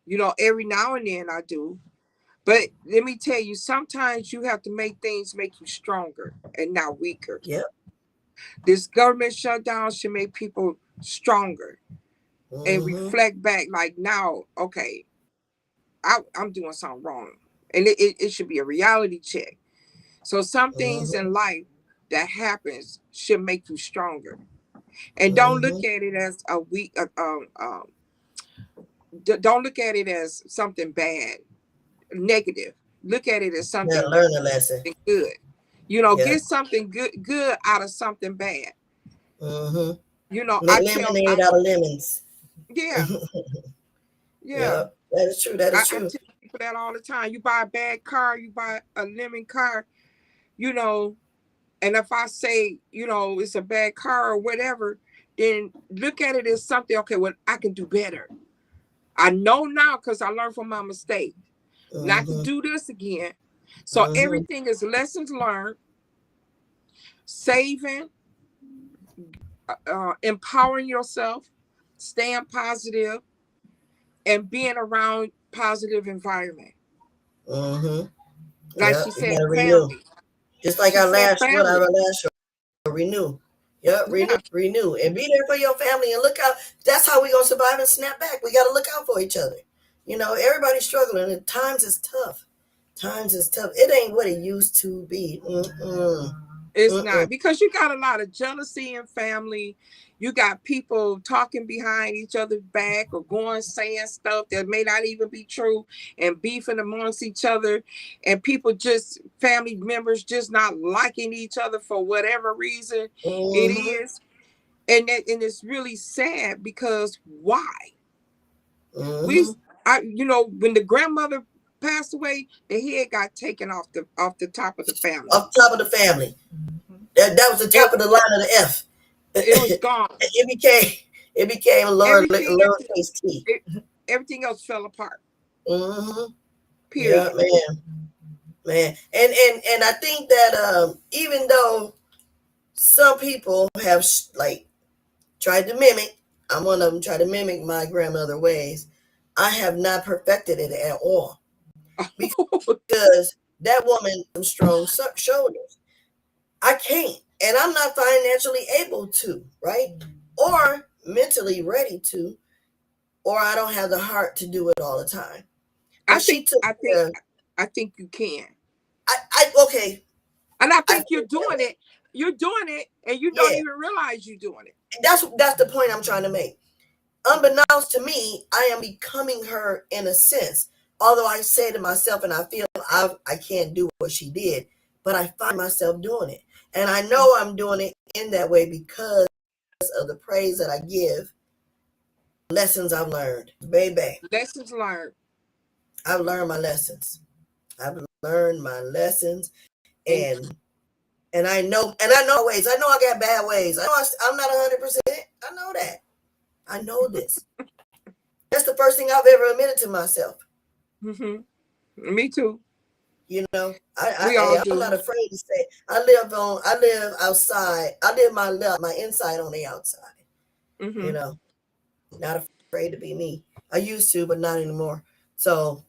You know, every now and then I do. But let me tell you, sometimes you have to make things make you stronger and not weaker. Yep. This government shutdown should make people stronger and reflect back like, now, okay, I'm doing something wrong. And it should be a reality check. So some things in life that happens should make you stronger. And don't look at it as a weak, don't look at it as something bad, negative. Look at it as something, learn a lesson, good. You know, get something good out of something bad. You know, make lemonade out of lemons. Yeah. Yeah, that is true. That is true. I tell people that all the time. You buy a bad car, you buy a lemon car, you know, and if I say, you know, it's a bad car or whatever, then look at it as something, okay, well, I can do better. I know now because I learned from my mistake not to do this again. So everything is lessons learned, saving, empowering yourself, staying positive, and being around positive environment. Like she said, family. Just like our last show, renew. Yep, renew, and be there for your family. And look out. That's how we gonna survive and snap back. We gotta look out for each other. You know, everybody's struggling, and times is tough. Times is tough. It ain't what it used to be. It's not, because you got a lot of jealousy in family. You got people talking behind each other's back or going saying stuff that may not even be true and beefing amongst each other, and people just, family members just not liking each other for whatever reason it is. And it's really sad because why? You know, when the grandmother passed away, the head got taken off the top of the family. Off top of the family. That was the top of the line of the F. It was gone. It became lowercase t. Everything else fell apart. Period. Yeah, man. And I think that even though some people have like tried to mimic, I'm one of them, try to mimic my grandmother ways, I have not perfected it at all. Because that woman has strong shoulders. I can't. And I'm not financially able to, right? Or mentally ready to, or I don't have the heart to do it all the time. I think you can. Okay. And I think you're doing it. You're doing it, and you don't even realize you're doing it. That's the point I'm trying to make. Unbeknownst to me, I am becoming her in a sense. Although I say to myself, and I feel I can't do what she did, but I find myself doing it. And I know I'm doing it in that way because of the praise that I give, lessons I've learned. Baby. Lessons learned. I've learned my lessons. I've learned my lessons. And I know ways. I know I got bad ways. I know I'm not 100%. I know that. I know this. That's the first thing I've ever admitted to myself. Me too. You know, I'm not afraid to say I live outside. I live my inside on the outside. You know, not afraid to be me. I used to, but not anymore. So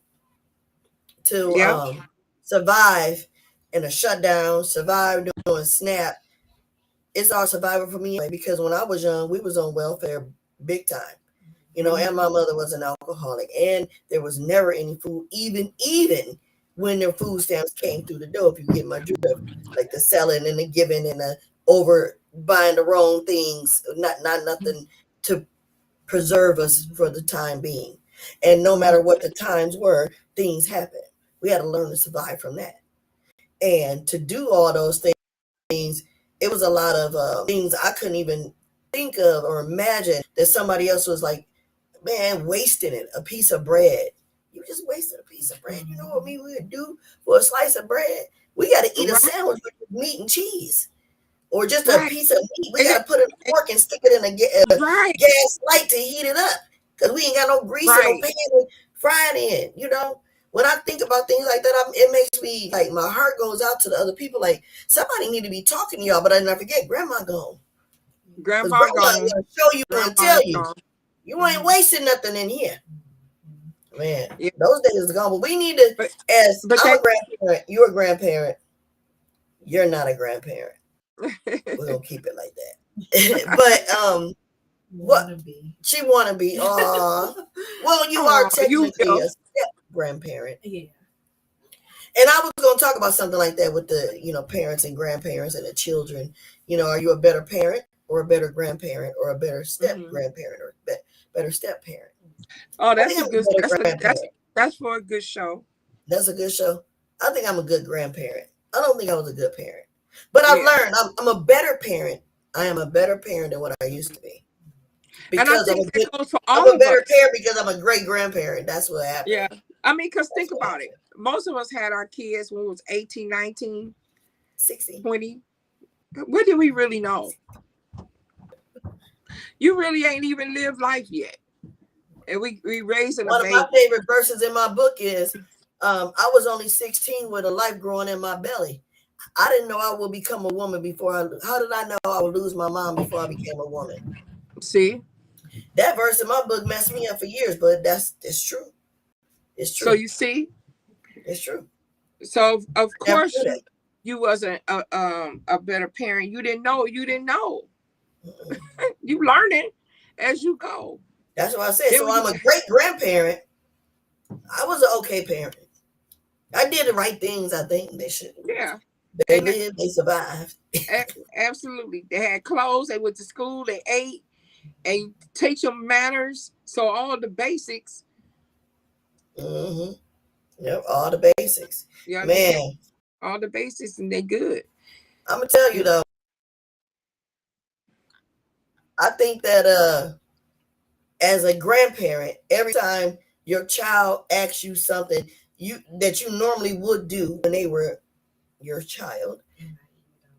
to survive in a shutdown, survive doing SNAP, it's all survival for me because when I was young, we was on welfare big time. You know, and my mother was an alcoholic, and there was never any food, even when their food stamps came through the door, if you get my drift, like the selling and the giving and the over buying the wrong things, not nothing to preserve us for the time being. And no matter what the times were, things happen. We had to learn to survive from that. And to do all those things, it was a lot of things I couldn't even think of or imagine that somebody else was like, man, wasting it, a piece of bread. You just wasted a piece of bread. You know what we would do for a slice of bread? We got to eat a sandwich with meat and cheese. Or just a piece of meat. We got to put it in a fork and stick it in a gas light to heat it up. Because we ain't got no grease and no pan to fry it in. You know, when I think about things like that, it makes me, like, my heart goes out to the other people. Like, somebody need to be talking to y'all, but I never forget, Grandma gone. Grandma gone. Gonna show you and tell you. You ain't wasting nothing in here. Man, those days are gone. But we need to, I'm a grandparent, you're a grandparent. You're not a grandparent. We're gonna keep it like that. But what she wanna be? Well, you are technically a step grandparent. Yeah. And I was gonna talk about something like that with the parents and grandparents and the children. Are you a better parent or a better grandparent or a better step grandparent or better step parent? Oh, that's a good. That's for a good show. That's a good show. I think I'm a good grandparent. I don't think I was a good parent. But I've learned I'm a better parent. I am a better parent than what I used to be. Because I'm a better parent because I'm a great grandparent. That's what happened. Yeah. I mean, because think about it. Most of us had our kids when we was 18, 19, 16, 20. What did we really know? You really ain't even lived life yet. And we raising a baby. One of my favorite verses in my book is, I was only 16 with a life growing in my belly. I didn't know I would become a woman how did I know I would lose my mom before I became a woman? See? That verse in my book messed me up for years, but it's true. It's true. So you see? It's true. So of course you wasn't a better parent. You didn't know. You learn it as you go. That's what I said. So I'm a great grandparent. I was an okay parent. I did the right things, I think they should. Yeah. They lived, they survived. Absolutely. They had clothes, they went to school, they ate, and teach them manners. So all the basics. Mm-hmm. Yep, all the basics. Yeah, man. All the basics, and they good. I'm gonna tell you though, I think that as a grandparent, every time your child asks you something that you normally would do when they were your child,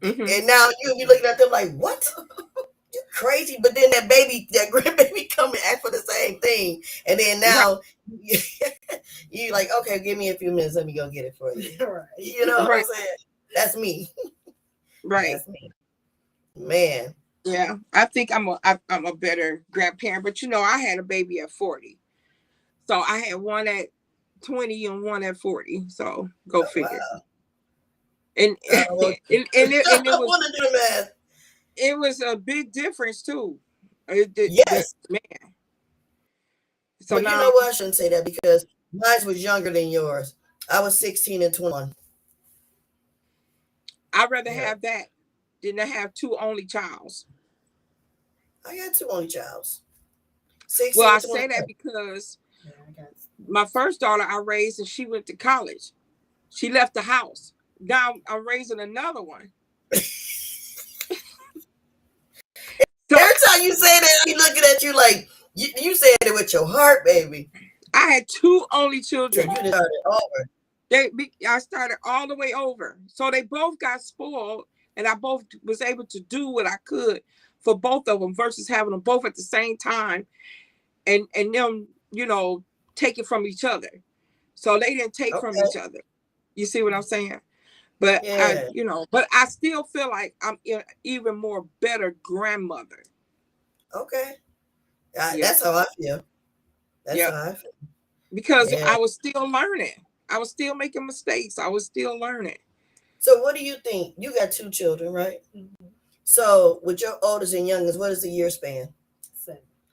and now you be looking at them like, what? You're crazy. But then that grandbaby come and ask for the same thing, and then now you like, okay, give me a few minutes, let me go get it for you. You know what I'm saying? That's me. Right. That's me. Man. Yeah, I think I'm a better grandparent, but I had a baby at 40, so I had one at 20 and one at 40. So go figure. Wow. And it was it was a big difference too. Yes, man. So but now, you know what? I shouldn't say that because mine was younger than yours. I was 16 and 21. I'd rather have that than to have two only childs. I got two only childs. Well, I say that because my first daughter I raised and she went to college. She left the house. Now I'm raising another one. So, every time you say that, I'm looking at you like you said it with your heart, baby. I had two only children. You started over. I started all the way over. So they both got spoiled, and I both was able to do what I could for both of them versus having them both at the same time and them, take it from each other. So they didn't take from each other. You see what I'm saying? But but I still feel like I'm even more better grandmother. Okay. That's how I feel. That's how I feel. Because I was still learning. I was still making mistakes. I was still learning. So what do you think? You got two children, right? Mm-hmm. So with your oldest and youngest, what is the year span?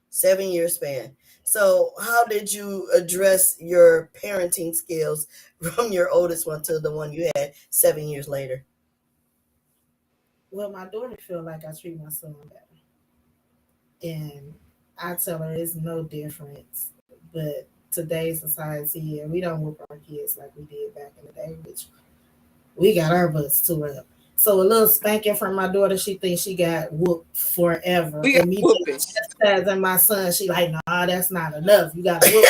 7 year span. So how did you address your parenting skills from your oldest one to the one you had 7 years later? Well, my daughter feel like I treat my son better, and I tell her it's no difference. But today's society, yeah, we don't whoop our kids like we did back in the day, which we got our butts tore up. So a little spanking from my daughter, she thinks she got whooped forever. We got And me whooping. just chastising my son, she like, nah, that's not enough. You got to whoop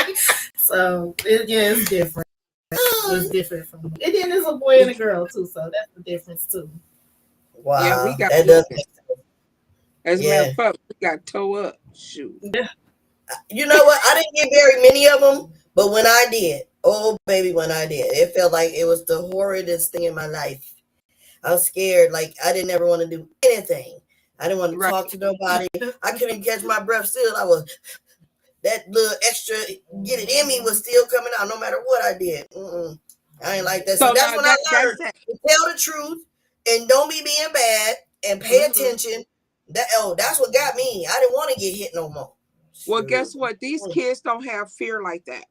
him. So it's different. It's different from, and then there's a boy and a girl too, so that's the difference too. Wow, Yeah, we got that does. As a matter of fact, we got toe up. Shoot. You know what? I didn't get very many of them, but when I did, oh baby, when I did, it felt like it was the horridest thing in my life. I was scared. Like I didn't ever want to do anything. I didn't want to talk to nobody. I couldn't catch my breath still. I was that little extra get it in me was still coming out no matter what I did. I ain't like that. So that's when I learned to tell the truth and don't be being bad and pay attention. That's what got me. I didn't want to get hit no more. Well, guess what? These kids don't have fear like that.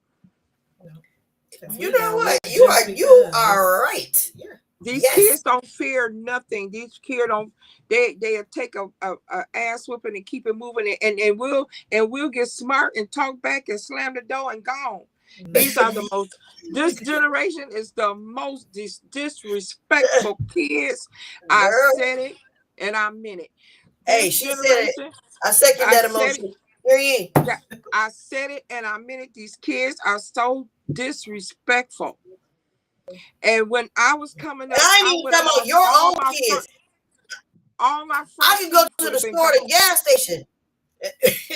You know what? You are right. Yeah. These kids don't fear nothing. These kids don't. They take a ass whooping and keep it moving, and we'll get smart and talk back and slam the door and gone. These are the most. This generation is the most disrespectful kids. I said it and I meant it. Hey, she said it. I second that emotion. I said it and I meant it. These kids are so disrespectful. And when I was coming up, I ain't even talking about your own kids. All my friends. I can go to the store or the gas station.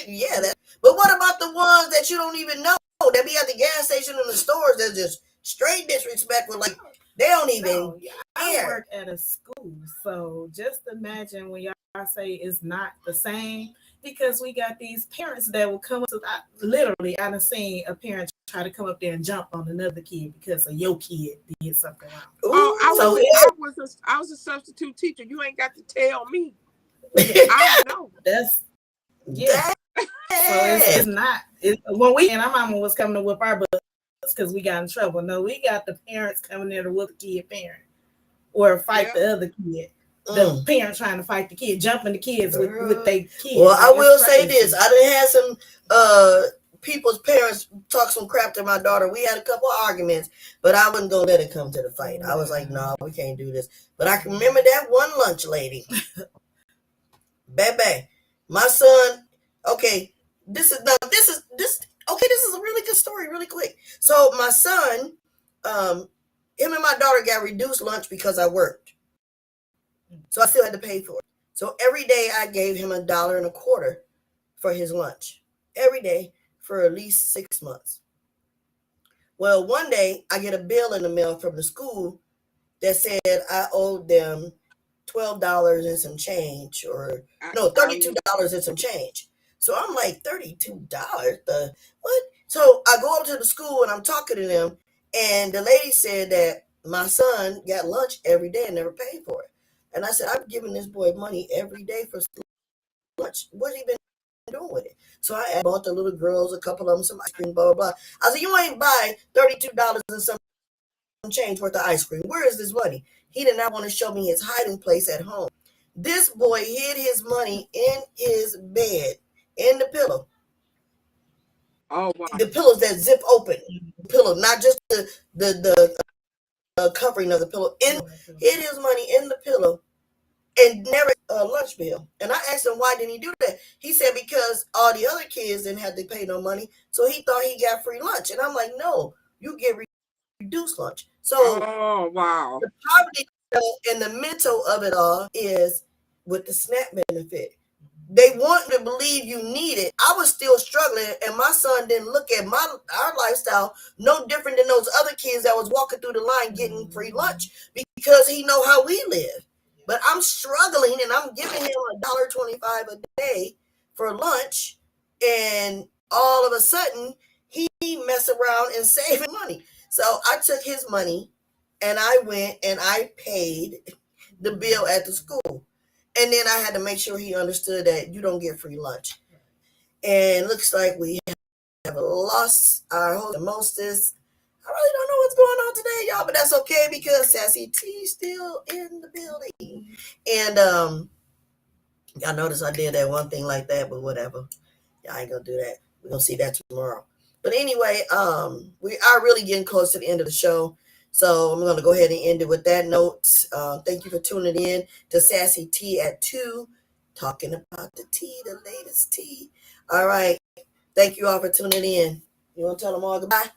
Yeah, but what about the ones that you don't even know that be at the gas station and the stores that's just straight disrespectful? Like they don't even care. I work at a school, so just imagine when y'all say it's not the same, because we got these parents that will come up to, literally, I done seen a parent try to come up there and jump on another kid because of your kid did something wrong. I was a substitute teacher. You ain't got to tell me. I know. That's so it's not. And our mama was coming to whip our butts because we got in trouble. No, we got the parents coming there to whip the kid parent or fight the other kid. The parent trying to fight the kid, jumping the kids with their kids. Well, I will say this. I done had some people's parents talk some crap to my daughter. We had a couple of arguments, but I wasn't going to let it come to the fight. I was like, no, we can't do this. But I can remember that one lunch lady. Bang. My son, this is a really good story, really quick. So my son, him and my daughter got reduced lunch because I worked. So I still had to pay for it. So every day I gave him $1.25 for his lunch. Every day for at least 6 months. Well, one day I get a bill in the mail from the school that said I owed them $12 and some change, or no, $32 and some change. So I'm like, $32? What? So I go up to the school and I'm talking to them, and the lady said that my son got lunch every day and never paid for it. And I said, I'm giving this boy money every day for lunch. What he been doing with it? So I bought the little girls, a couple of them, some ice cream, blah, blah, blah. I said, you ain't buy $32 and some change worth of ice cream. Where is this money? He did not want to show me his hiding place at home. This boy hid his money in his bed, in the pillow. Oh, wow. The pillows that zip open. Pillow, not just the covering of the pillow. Hid his money in the pillow and never a lunch bill. And I asked him, why didn't he do that? He said, because all the other kids didn't have to pay no money, so he thought he got free lunch. And I'm like, no, you get reduced lunch. So wow. The poverty and the mental of it all is with the SNAP benefit. They want to believe you need it. I was still struggling, and my son didn't look at our lifestyle no different than those other kids that was walking through the line getting free lunch, because he know how we live. But I'm struggling, and I'm giving him $1.25 a day for lunch, and all of a sudden he mess around and saving money. So I took his money and I went and I paid the bill at the school. And then I had to make sure he understood that you don't get free lunch. And looks like we have lost our host and mostest. I really don't know what's going on today, y'all, but that's okay because Sassy T still in the building. And y'all notice I did that one thing like that, but whatever. Y'all ain't gonna do that. We're gonna see that tomorrow. But anyway, we are really getting close to the end of the show. So I'm gonna go ahead and end it with that note. Thank you for tuning in to Sassy T at 2, talking about the tea, the latest tea. All right. Thank you all for tuning in. You want to tell them all goodbye?